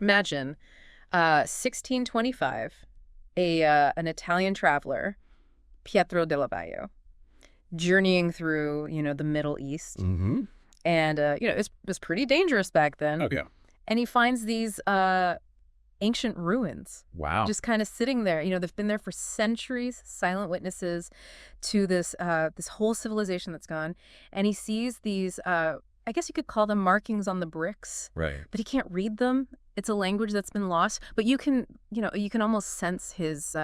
Imagine 1625, an Italian traveler, Pietro della Valle, journeying through, the Middle East. Mm-hmm. And, it was pretty dangerous back then. Oh, yeah. And he finds these ancient ruins. Wow. Just kind of sitting there. They've been there for centuries, silent witnesses to this whole civilization that's gone. And he sees these, I guess you could call them markings on the bricks. Right. But he can't read them. It's a language that's been lost. But you can almost sense his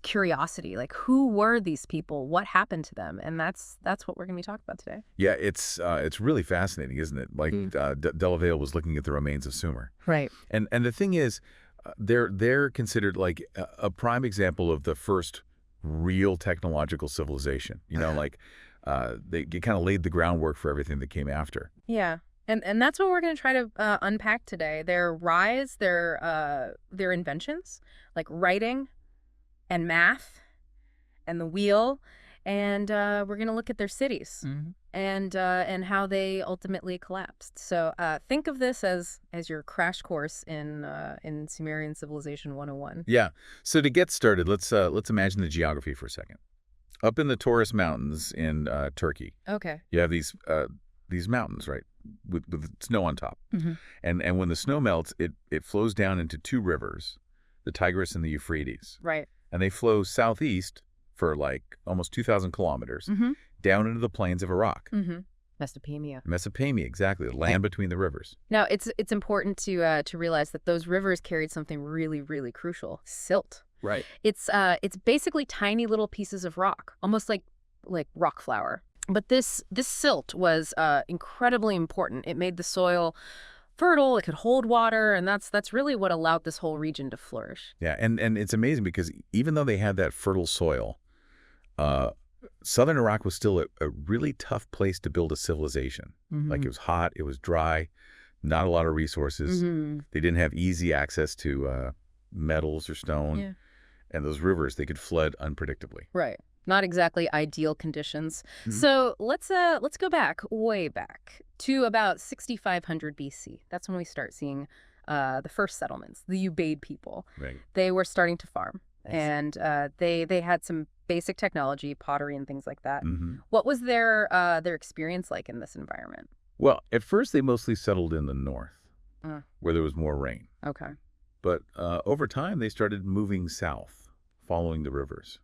curiosity. Like, who were these people? What happened to them? And that's what we're going to be talking about today. Yeah, it's really fascinating, isn't it? Like Della Valle was looking at the remains of Sumer. Right. And the thing is, they're considered like a prime example of the first real technological civilization. They kind of laid the groundwork for everything that came after. Yeah. And that's what we're going to try to unpack today. Their rise, their inventions, like writing and math and the wheel. And we're going to look at their cities and how they ultimately collapsed. So think of this as your crash course in Sumerian Civilization 101. Yeah. So to get started, let's imagine the geography for a second. Up in the Taurus Mountains in Turkey, Okay. you have these mountains, right, with snow on top. Mm-hmm. And when the snow melts, it flows down into two rivers, the Tigris and the Euphrates. Right. And they flow southeast for like almost 2,000 kilometers down into the plains of Iraq. Mm-hmm. Mesopotamia. Mesopotamia, exactly, the land between the rivers. Now, it's important to realize that those rivers carried something really, really crucial: silt. Right. It's basically tiny little pieces of rock, almost like rock flour. But this silt was incredibly important. It made the soil fertile. It could hold water, and that's really what allowed this whole region to flourish. Yeah, and it's amazing because even though they had that fertile soil, southern Iraq was still a really tough place to build a civilization. Mm-hmm. Like, it was hot, it was dry, not a lot of resources. Mm-hmm. They didn't have easy access to metals or stone. Yeah. And those rivers, they could flood unpredictably. Right. Not exactly ideal conditions. Mm-hmm. So let's go back, way back, to about 6500 BC. That's when we start seeing the first settlements, the Ubaid people. Right. They were starting to farm, Nice. and they had some basic technology, pottery and things like that. Mm-hmm. What was their experience like in this environment? Well, at first they mostly settled in the north, where there was more rain. Okay. But over time, they started moving south, following the rivers,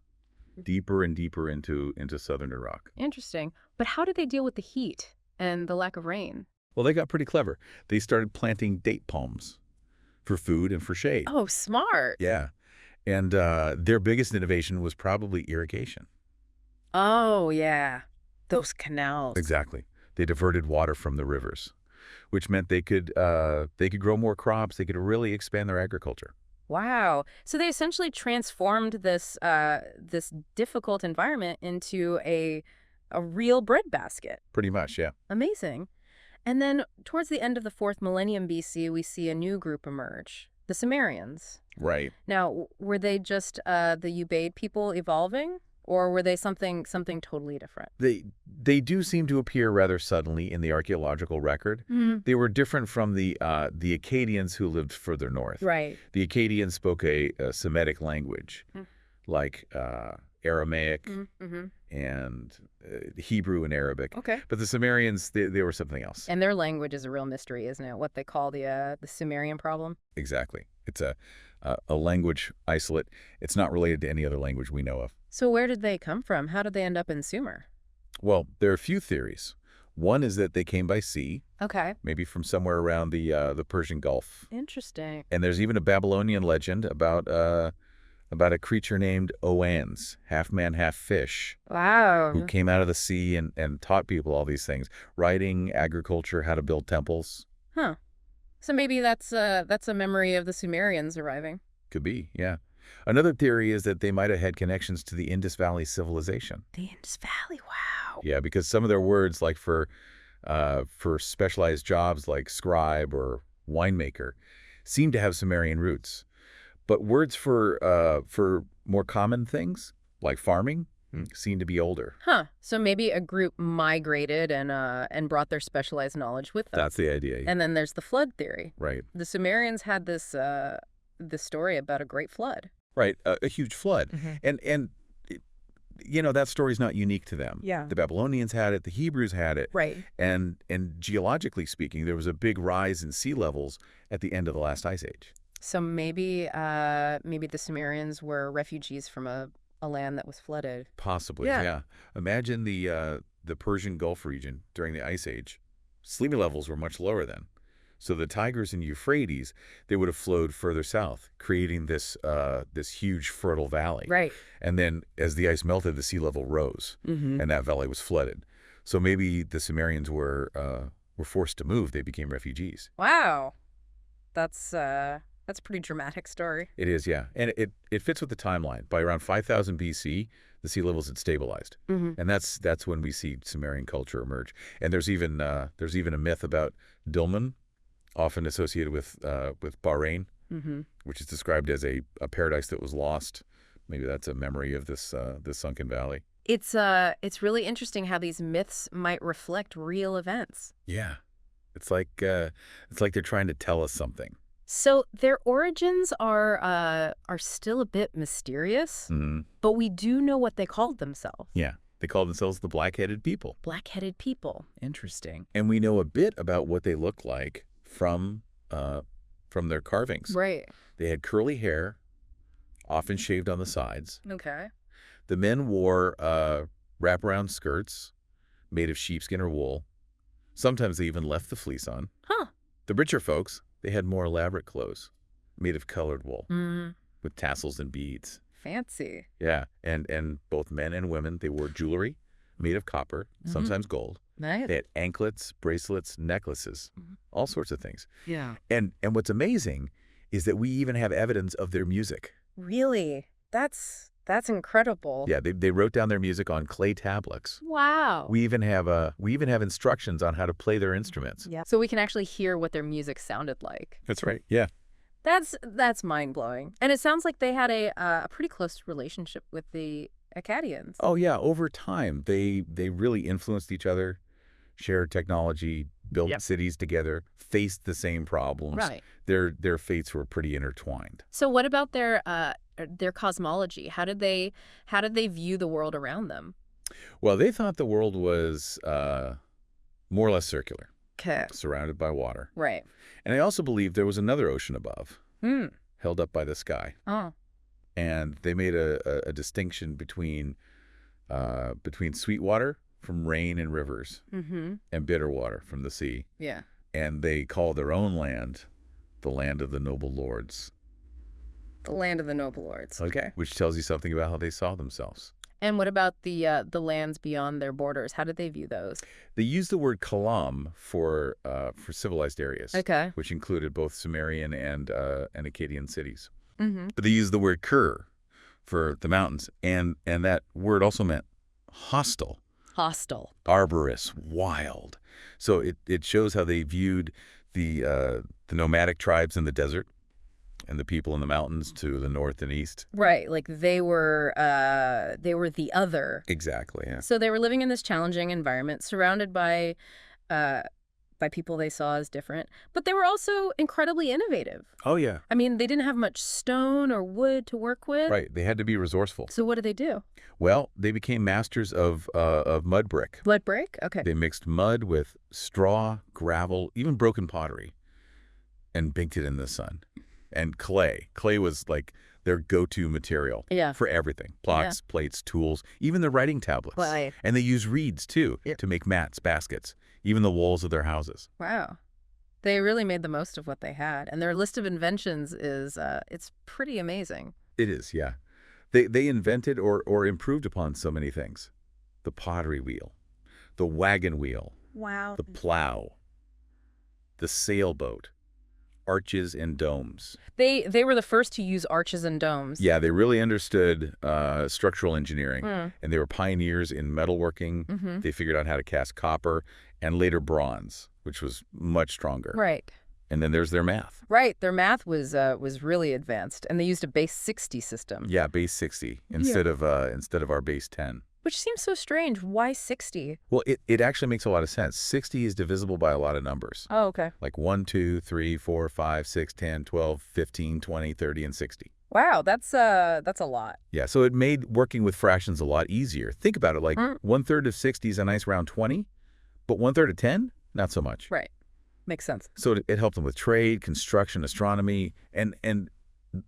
deeper and deeper into southern Iraq. Interesting. But how did they deal with the heat and the lack of rain? Well, they got pretty clever. They started planting date palms for food and for shade. Oh, smart. Yeah. And their biggest innovation was probably irrigation. Oh, yeah. Those canals. Exactly. They diverted water from the rivers, which meant they could grow more crops. They could really expand their agriculture. Wow. So they essentially transformed this difficult environment into a real breadbasket. Pretty much, yeah. Amazing. And then towards the end of the 4th millennium BC, we see a new group emerge, the Sumerians. Right. Now, were they just the Ubaid people evolving, or were they something totally different? They do seem to appear rather suddenly in the archaeological record. Mm-hmm. They were different from the Akkadians who lived further north. Right. The Akkadians spoke a Semitic language, like Aramaic Mm-hmm. and Hebrew and Arabic. Okay. But the Sumerians, they were something else. And their language is a real mystery, isn't it? What they call the Sumerian problem. Exactly. It's a language isolate. It's not related to any other language we know of. So where did they come from? How did they end up in Sumer? Well, there are a few theories. One is that they came by sea, Okay. maybe from somewhere around the Persian Gulf. Interesting. And there's even a Babylonian legend about a creature named Oans, half man, half fish, Wow. who came out of the sea and taught people all these things, writing, agriculture, how to build temples. Huh. So maybe that's a memory of the Sumerians arriving. Could be, yeah. Another theory is that they might have had connections to the Indus Valley civilization. The Indus Valley, wow. Yeah, because some of their words, like for specialized jobs like scribe or winemaker, seem to have Sumerian roots. But words for more common things, like farming, Seen to be older. Huh. So maybe a group migrated and brought their specialized knowledge with them. That's the idea. And then there's the flood theory. Right. The Sumerians had this story about a great flood. Right. A huge flood. And that story's not unique to them. Yeah. The Babylonians had it. The Hebrews had it. Right. And geologically speaking, there was a big rise in sea levels at the end of the last ice age. So maybe the Sumerians were refugees from a land that was flooded. Possibly, yeah. Imagine the Persian Gulf region during the Ice Age. Sea levels were much lower then. So the Tigris and Euphrates, they would have flowed further south, creating this huge fertile valley. Right. And then as the ice melted, the sea level rose, and that valley was flooded. So maybe the Sumerians were forced to move. They became refugees. Wow. That's a pretty dramatic story. It is, yeah. And it fits with the timeline. By around 5000 BC, the sea levels had stabilized. And that's when we see Sumerian culture emerge. And there's even a myth about Dilmun, often associated with Bahrain, which is described as a paradise that was lost. Maybe that's a memory of this sunken valley. It's really interesting how these myths might reflect real events. Yeah. It's like they're trying to tell us something. So their origins are still a bit mysterious, but we do know what they called themselves. Yeah. They called themselves the Black-Headed People. Black-Headed People. Interesting. And we know a bit about what they look like from their carvings. Right. They had curly hair, often shaved on the sides. Okay. The men wore wraparound skirts made of sheepskin or wool. Sometimes they even left the fleece on. Huh. The richer folks, they had more elaborate clothes made of colored wool with tassels and beads. Fancy. Yeah, and both men and women, they wore jewelry made of copper, sometimes gold. Nice. They had anklets, bracelets, necklaces, all sorts of things. Yeah. And what's amazing is that we even have evidence of their music. Really? That's incredible. Yeah, they wrote down their music on clay tablets. Wow. We even have instructions on how to play their instruments. Yeah. So we can actually hear what their music sounded like. That's right. Yeah. That's mind-blowing. And it sounds like they had a pretty close relationship with the Akkadians. Oh yeah, over time they really influenced each other, shared technology, built cities together, faced the same problems. Right. Their fates were pretty intertwined. So what about their cosmology? How did they view the world around them? Well, they thought the world was more or less circular. Okay. Surrounded by water. Right. And they also believed there was another ocean above, held up by the sky. Oh. And they made a distinction between sweet water from rain and rivers and bitter water from the sea. Yeah. And they called their own land the land of the noble lords. The land of the noble lords. Okay. Which tells you something about how they saw themselves. And what about the lands beyond their borders? How did they view those? They used the word kalam for civilized areas, Okay. which included both Sumerian and Akkadian cities. But they used the word Kur for the mountains, and that word also meant hostile. Hostile. Arborous, wild. So it shows how they viewed the nomadic tribes in the desert and the people in the mountains to the north and east. Right, like they were the other. Exactly, yeah. So they were living in this challenging environment, surrounded by people they saw as different, but they were also incredibly innovative. Oh, yeah. I mean, they didn't have much stone or wood to work with. Right, they had to be resourceful. So what did they do? Well, they became masters of mud brick. Mud brick? Okay. They mixed mud with straw, gravel, even broken pottery, and baked it in the sun. And clay. Clay was like their go-to material for everything. Blocks, plates, tools, even the writing tablets. Right. And they used reeds, too, to make mats, baskets, even the walls of their houses. Wow. They really made the most of what they had. And their list of inventions is, it's pretty amazing. It is, yeah. They invented or improved upon so many things. The pottery wheel, the wagon wheel, Wow. the plow, the sailboat, arches and domes. They were the first to use arches and domes. Yeah, they really understood structural engineering, and they were pioneers in metalworking. They figured out how to cast copper and later bronze, which was much stronger. Right. And then there's their math. Right. Their math was really advanced, and they used a base 60 system. Yeah, base 60 Yeah. instead of our base 10. Which seems so strange. Why 60? Well, it actually makes a lot of sense. 60 is divisible by a lot of numbers. Oh, okay. Like 1, 2, 3, 4, 5, 6, 10, 12, 15, 20, 30, and 60. Wow, that's a lot. Yeah, so it made working with fractions a lot easier. Think about it, like Mm. 1/3 of 60 is a nice round 20, but 1/3 of 10, not so much. Right. Makes sense. So it helped them with trade, construction, astronomy, and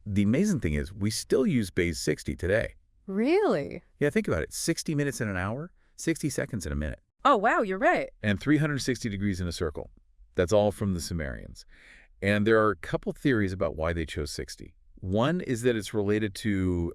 the amazing thing is we still use base 60 today. Really? Yeah, think about it. 60 minutes in an hour, 60 seconds in a minute, Oh, wow, you're right. and 360 degrees in a circle. That's all from the Sumerians. And there are a couple theories about why they chose 60. One is that it's related to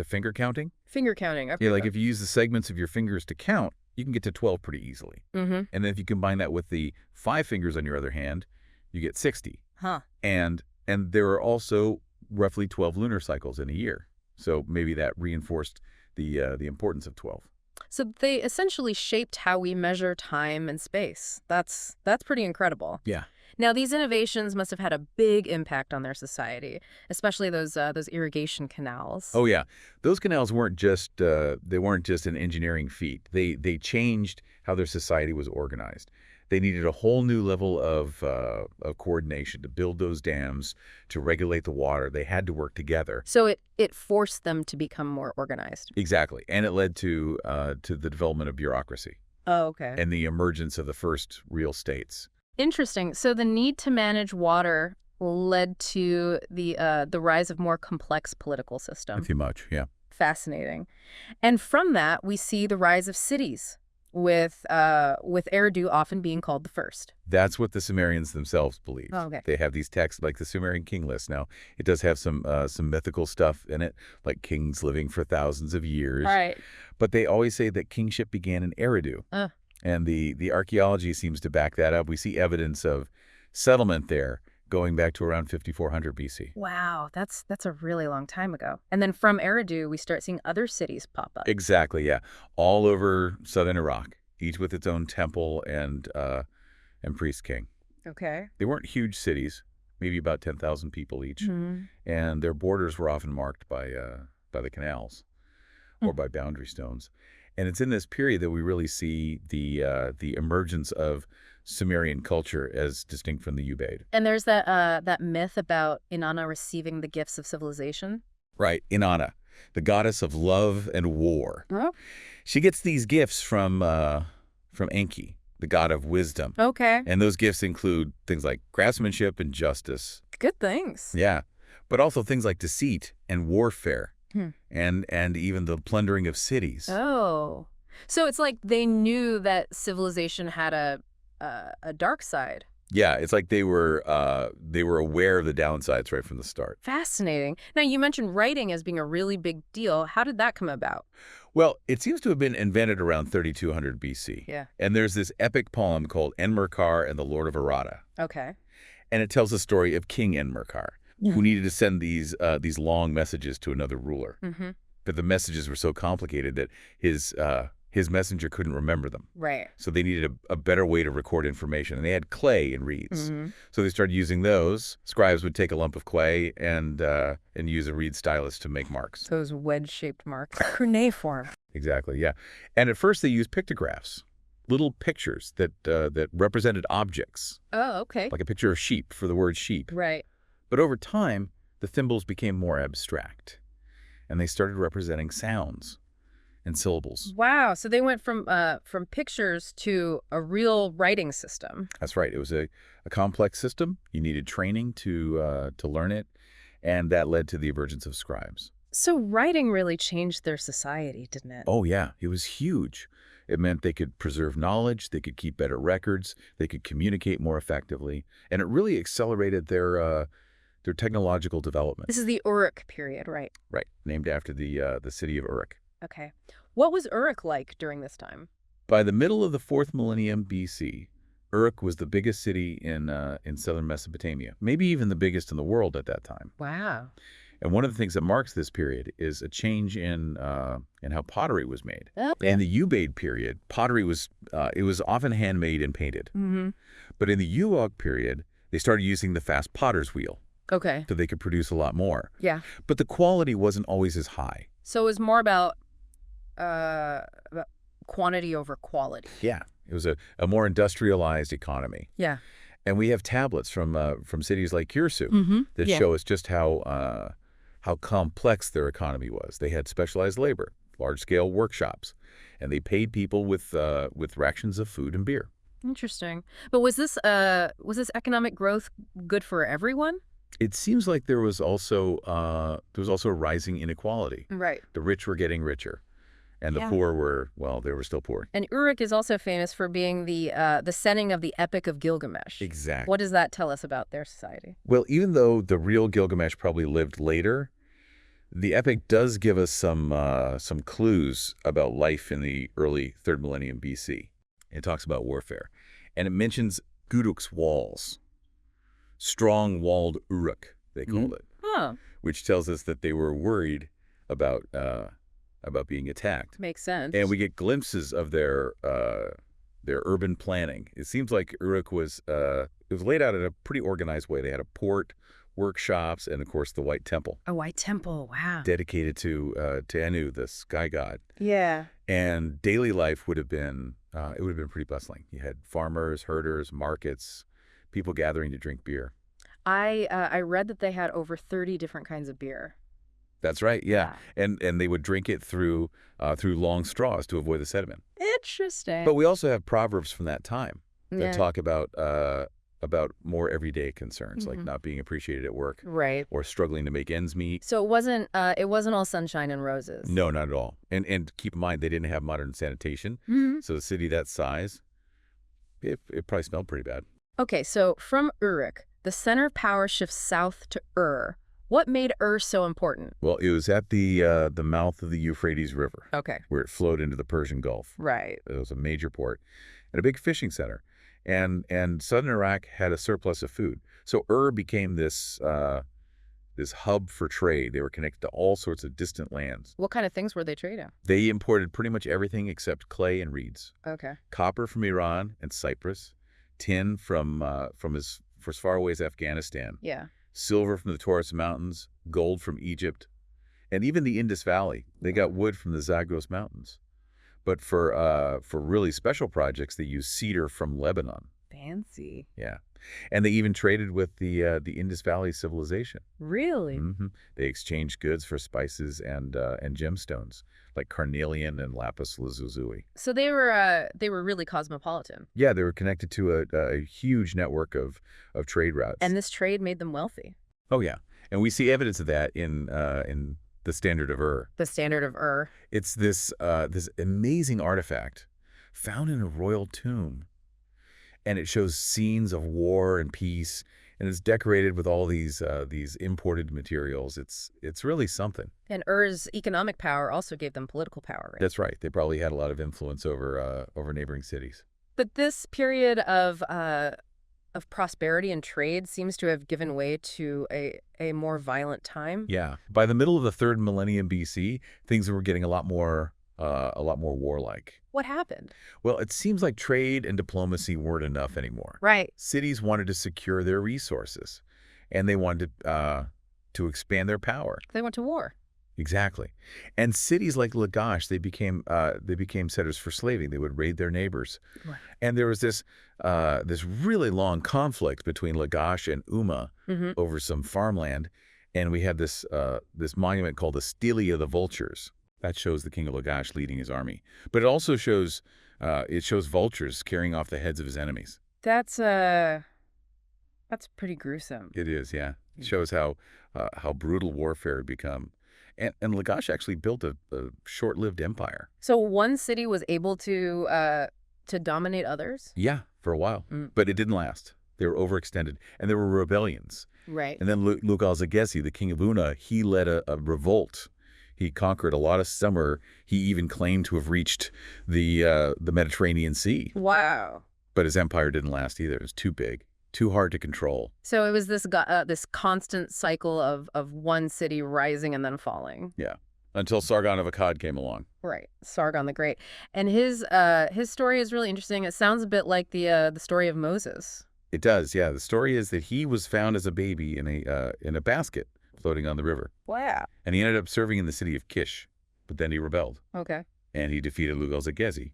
finger counting. Finger counting. Okay. Yeah, like if you use the segments of your fingers to count, you can get to 12 pretty easily. Mm-hmm. And then if you combine that with the 5 fingers on your other hand, you get 60. Huh. And there are also roughly 12 lunar cycles in a year. So maybe that reinforced the importance of 12. So they essentially shaped how we measure time and space. That's pretty incredible. Yeah. Now, these innovations must have had a big impact on their society, especially those irrigation canals. Oh yeah, those canals weren't just an engineering feat. They changed how their society was organized. They needed a whole new level of coordination to build those dams, to regulate the water. They had to work together. So it forced them to become more organized. Exactly, and it led to the development of bureaucracy Oh, okay. and the emergence of the first real states. Interesting. So the need to manage water led to the rise of more complex political system. Too much, yeah. Fascinating. And from that, we see the rise of cities, with Eridu often being called the first. That's what the Sumerians themselves believe. Oh, okay. They have these texts like the Sumerian king list. Now, it does have some mythical stuff in it, like kings living for thousands of years. All right. But they always say that kingship began in Eridu. And the archaeology seems to back that up. We see evidence of settlement there going back to around 5400 BC. Wow, that's a really long time ago. And then from Eridu, we start seeing other cities pop up. Exactly, yeah. All over southern Iraq, each with its own temple and priest king. Okay. They weren't huge cities, maybe about 10,000 people each. Mm-hmm. And their borders were often marked by the canals or by boundary stones. And it's in this period that we really see the emergence of Sumerian culture as distinct from the Ubaid. And there's that myth about Inanna receiving the gifts of civilization. Right, Inanna, the goddess of love and war. Oh. She gets these gifts from Enki, the god of wisdom. Okay. And those gifts include things like craftsmanship and justice. Good things. Yeah, but also things like deceit and warfare. Hmm. And even the plundering of cities. Oh. So it's like they knew that civilization had a dark side. Yeah, it's like they were aware of the downsides right from the start. Fascinating. Now, you mentioned writing as being a really big deal. How did that come about? Well, it seems to have been invented around 3200 BC. Yeah. And there's this epic poem called Enmerkar and the Lord of Arata. Okay. And it tells the story of King Enmerkar, who needed to send these long messages to another ruler. Mm-hmm. But the messages were so complicated that his messenger couldn't remember them. Right. So they needed a better way to record information. And they had clay and reeds. Mm-hmm. So they started using those. Scribes would take a lump of clay and use a reed stylus to make marks. Those wedge-shaped marks. Cuneiform. Exactly, yeah. And at first they used pictographs, little pictures that represented objects, Oh, okay. like a picture of sheep for the word sheep. Right. But over time, the thimbles became more abstract, and they started representing sounds and syllables. Wow. So they went from pictures to a real writing system. That's right. It was a complex system. You needed training to learn it, and that led to the emergence of scribes. So writing really changed their society, didn't it? Oh, yeah. It was huge. It meant they could preserve knowledge, they could keep better records, they could communicate more effectively, and it really accelerated their technological development. This is the Uruk period, right? Right, named after the city of Uruk. Okay. What was Uruk like during this time? By the middle of the 4th millennium BC, Uruk was the biggest city in southern Mesopotamia, maybe even the biggest in the world at that time. Wow. And one of the things that marks this period is a change in how pottery was made. Oh. In the Ubaid period, pottery was often handmade and painted. Mm-hmm. But in the Uog period, They started using the fast potter's wheel Okay. so they could produce a lot more. Yeah. But the quality wasn't always as high. So it was more about quantity over quality. Yeah. It was a more industrialized economy. Yeah. And we have tablets from cities like Kyushu that Yeah. show us just how complex their economy was. They had specialized labor, large-scale workshops, and they paid people with rations of food and beer. Interesting. But was this economic growth good for everyone? It seems like there was also rising inequality. Right. The rich were getting richer, and the Yeah. poor were, well, they were still poor. And Uruk is also famous for being the setting of the Epic of Gilgamesh. Exactly. What does that tell us about their society? Well, even though the real Gilgamesh probably lived later, the epic does give us some clues about life in the early 3rd millennium BC. It talks about warfare, and it mentions Guruk's walls. Strong-walled Uruk, they called it, Huh. which tells us that they were worried about being attacked. Makes sense. And we get glimpses of their urban planning. It seems like Uruk was laid out in a pretty organized way. They had a port, workshops, and of course the White Temple, A white temple. Wow. dedicated to Anu, the sky god. Yeah. And daily life would have been pretty bustling. You had farmers, herders, markets, people gathering to drink beer. I read that they had over 30 different kinds of beer. That's right, yeah. And they would drink it through long straws to avoid the sediment. Interesting. But we also have proverbs from that time that Yeah. talk about more everyday concerns, like not being appreciated at work Right. or struggling to make ends meet. So it wasn't all sunshine and roses. No, not at all. And keep in mind, they didn't have modern sanitation. Mhm. So a city that size, it probably smelled pretty bad. Okay, so from Uruk, the center of power shifts south to Ur. What made Ur so important? Well, it was at the mouth of the Euphrates River, Okay. where it flowed into the Persian Gulf. Right. It was a major port and a big fishing center. And southern Iraq had a surplus of food. So Ur became this hub for trade. They were connected to all sorts of distant lands. What kind of things were they trading? They imported pretty much everything except clay and reeds. Okay. Copper from Iran and Cyprus, tin from as far away as Afghanistan, Yeah. silver from the Taurus Mountains, gold from Egypt, and even the Indus Valley. They got wood from the Zagros Mountains. But for really special projects, they used cedar from Lebanon. Fancy. Yeah, and they even traded with the Indus Valley civilization. Really? They exchanged goods for spices and gemstones like carnelian and lapis lazuli. So they were really cosmopolitan. Yeah, they were connected to a huge network of trade routes. And this trade made them wealthy. Oh yeah, and we see evidence of that in the Standard of Ur. The standard of Ur. It's this amazing artifact found in a royal tomb, and it shows scenes of war and peace, and it's decorated with all these imported materials. It's really something. And Ur's economic power also gave them political power, right? That's right. They probably had a lot of influence over neighboring cities. But this period of prosperity and trade seems to have given way to a more violent time. Yeah. By the middle of the 3rd millennium BC, things were getting a lot more warlike. What happened? Well, it seems like trade and diplomacy weren't enough anymore. Right. Cities wanted to secure their resources, and they wanted to expand their power. They went to war. Exactly. And cities like Lagash, they became centers for slaving. They would raid their neighbors. Right. And there was this really long conflict between Lagash and Umma over some farmland. And we had this monument called the Stele of the Vultures. That shows the king of Lagash leading his army. But it also shows vultures carrying off the heads of his enemies. That's pretty gruesome. It is, yeah. It shows how brutal warfare had become. And Lagash actually built a short-lived empire. So one city was able to dominate others? Yeah, for a while. But it didn't last. They were overextended. And there were rebellions. Right. And then Lugal-Zaggisi, the king of Una, he led a revolt. He conquered a lot of summer. He even claimed to have reached the Mediterranean Sea. Wow. But his empire didn't last either. It was too big, too hard to control. So it was this constant cycle of one city rising and then falling. Yeah, until Sargon of Akkad came along. Right, Sargon the Great, and his story is really interesting. It sounds a bit like the story of Moses. It does, yeah. The story is that he was found as a baby in a basket floating on the river, Wow. and he ended up serving in the city of Kish, but then he rebelled, Okay. and he defeated Lugal-Zaggezi,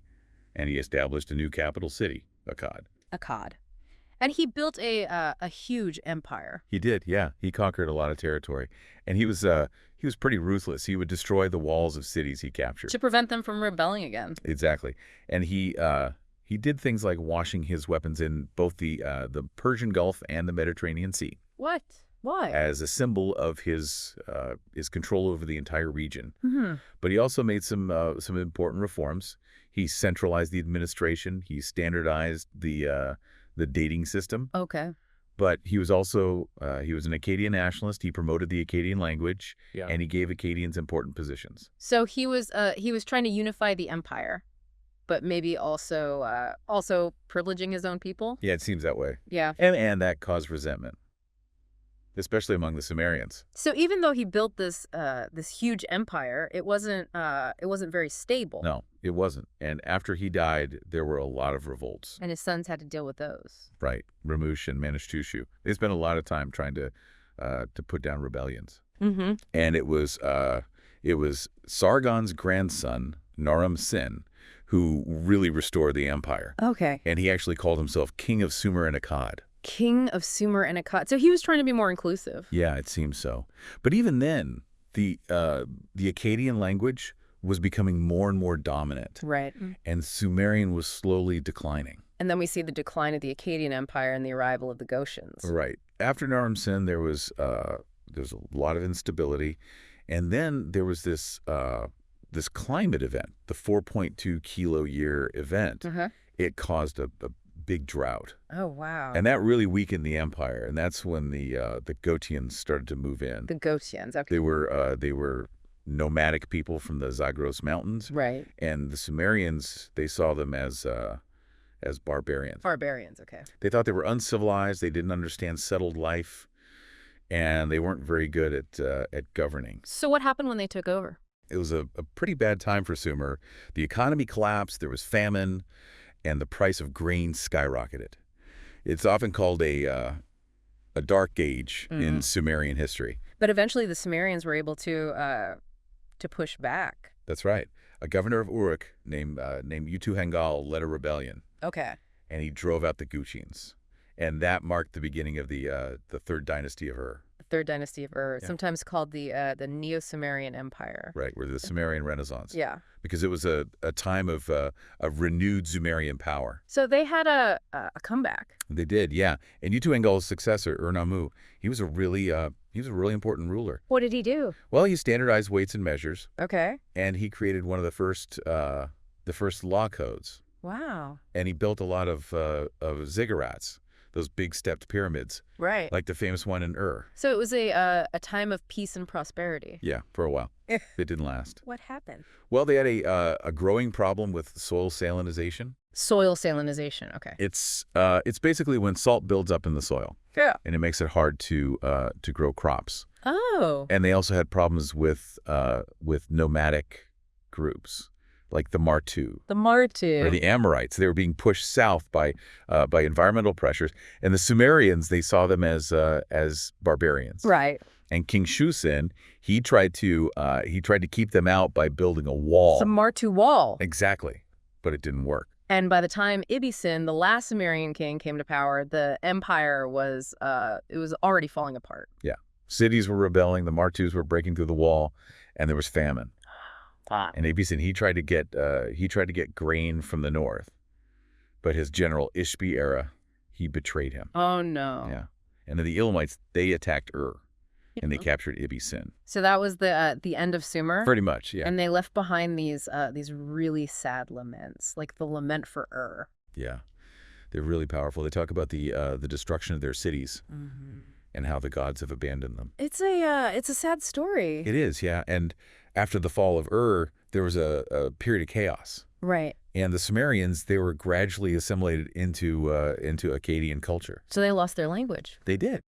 and he established a new capital city, Akkad. Akkad. And he built a huge empire. He did, yeah. He conquered a lot of territory, and he was pretty ruthless. He would destroy the walls of cities he captured. To prevent them from rebelling again. Exactly, and he did things like washing his weapons in both the Persian Gulf and the Mediterranean Sea What? Why? as a symbol of his control over the entire region. Hmm. But he also made some important reforms. He centralized the administration. He standardized the dating system. Okay. But he was also he was an Akkadian nationalist. He promoted the Akkadian language, Yeah. and he gave Akkadians important positions. So he was trying to unify the empire, but maybe also privileging his own people. Yeah, it seems that way. Yeah. And that caused resentment, especially among the Sumerians. So even though he built this huge empire, it wasn't very stable. No, it wasn't. And after he died, there were a lot of revolts. And his sons had to deal with those. Right, Ramush and Manishtushu. They spent a lot of time trying to put down rebellions. Mm-hmm. And it was Sargon's grandson, Naram Sin, who really restored the empire. Okay. And he actually called himself King of Sumer and Akkad. King of Sumer and Akkad. So he was trying to be more inclusive. Yeah, it seems so. But even then, the Akkadian language was becoming more and more dominant, Right. and Sumerian was slowly declining. And then we see the decline of the Akkadian Empire and the arrival of the Gotians. Right. After Naram Sin, there was a lot of instability, and then there was this climate event, the 4.2 kilo year event. Uh-huh. It caused a big drought, Oh, wow. and that really weakened the empire. And that's when the Gotians started to move in. The Gotians. Okay. They were nomadic people from the Zagros Mountains, Right. and the Sumerians, they saw them as barbarians. Barbarians. Okay. They thought they were uncivilized. They didn't understand settled life, and they weren't very good at governing. So what happened when they took over? It was a pretty bad time for Sumer. The economy collapsed. There was famine, and the price of grain skyrocketed. It's often called a dark age in Sumerian history. But eventually the Sumerians were able to push back. That's right. A governor of Uruk named Utu-Hangal led a rebellion, Okay. and he drove out the Guchians. And that marked the beginning of the third dynasty of Ur. The third dynasty of Ur, Yeah. sometimes called the Neo-Sumerian Empire. Right, or the Sumerian Renaissance. Yeah. Because it was a time of renewed Sumerian power. So they had a comeback. They did, yeah. And Utu-Hangal's successor, Ur-Nammu, he was a really important ruler. What did he do? Well, he standardized weights and measures, Okay. and he created one of the first law codes. Wow. And he built a lot of ziggurats, those big stepped pyramids, Right. like the famous one in Ur. So it was a time of peace and prosperity. Yeah, for a while. It didn't last. What happened? Well, they had a growing problem with soil salinization. Soil salinization. Okay. It's basically when salt builds up in the soil, Yeah. and it makes it hard to grow crops. Oh. And they also had problems with nomadic groups, like the Martu The Martu. or the Amorites. They were being pushed south by environmental pressures, and the Sumerians, they saw them as barbarians. Right. And King Shusin, he tried to keep them out by building a wall. The Martu wall. Exactly, but it didn't work. And by the time Ibisen, the last Sumerian king, came to power, the empire was already falling apart. Yeah, cities were rebelling. The Martus were breaking through the wall, and there was famine. And Ibisen, he tried to get grain from the north, but his general Ishbi-Era, he betrayed him. Oh no. Yeah, and then the Elamites, they attacked Ur, and they captured Ibisen. So that was the end of Sumer. Pretty much, yeah. And they left behind these really sad laments, like the lament for Ur. Yeah, they're really powerful. They talk about the destruction of their cities and how the gods have abandoned them. It's a sad story. It is, yeah. And after the fall of Ur, there was a period of chaos. Right. And the Sumerians, they were gradually assimilated into Akkadian culture. So they lost their language. They did.